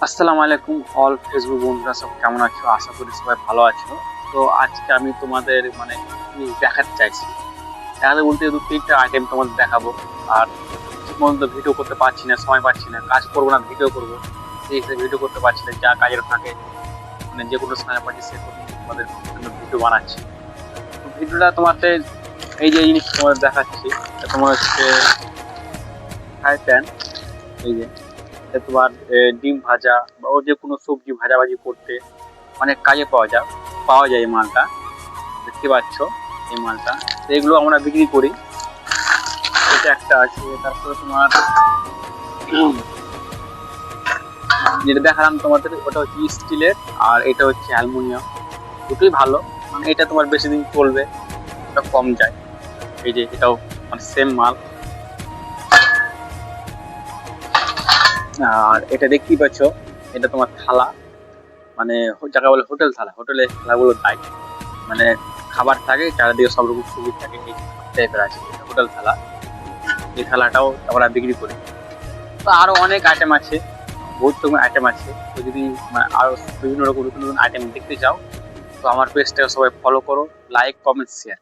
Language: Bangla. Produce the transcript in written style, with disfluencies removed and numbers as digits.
আসসালামু আলাইকুম অল ফেসবুক বন্ধুরা, সব কেমন আছো? আশা করি সবাই ভালো আছো। তো আজকে আমি তোমাদের দেখাতে চাইছি, দেখাতে বলতে দু তিনটা আইটেম তোমাদের দেখাবো। আর ঠিক মতো ভিডিও করতে পারছি না, সময় পাচ্ছি না, কাজ করবো না ভিডিও করবো, সেই হিসেবে ভিডিও করতে পারছি না। যা কাজের ফাঁকে যে কোনো সময় পাচ্ছি সে কোনো তোমাদের জন্য ভিডিও বানাচ্ছি। তো ভিডিওটা তোমাদের এই যে জিনিস তোমাদের দেখাচ্ছি, এটা তোমার হচ্ছে ফ্রাই প্যান। এই যে এটা তোমার ডিম ভাজা বা ও যে কোনো সবজি ভাজাভাজি করতে অনেক কাজে পাওয়া যায় এই মালটা। দেখতে পাচ্ছ এই মালটা। তো এগুলো আমরা বিক্রি করি। এটা একটা আছে, তারপরে তোমার যেটা দেখালাম তোমাদের ওটা হচ্ছে স্টিলের, আর এটা হচ্ছে অ্যালুমিনিয়াম। দুটোই ভালো, মানে এটা তোমার বেশি দিন চলবে, এটা কম যায়। এই যে এটাও মানে সেম মাল। আর এটা দেখতেই পাচ্ছ, এটা তোমার থালা, মানে যাকে বলে হোটেল থালা, হোটেলে থালাগুলো দেয়, মানে খাবার থাকে চারিদিকে সব রকম সুবিধা থাকে, এই টাইপের আছে হোটেল থালা। এই থালাটাও আমরা বিক্রি করি। তো আরো অনেক আইটেম আছে, বহুত রকমের আইটেম আছে। তো যদি আরো বিভিন্ন রকম নতুন নতুন আইটেম দেখতে চাও, তো আমার পেজটাকে সবাই ফলো করো, লাইক কমেন্ট শেয়ার।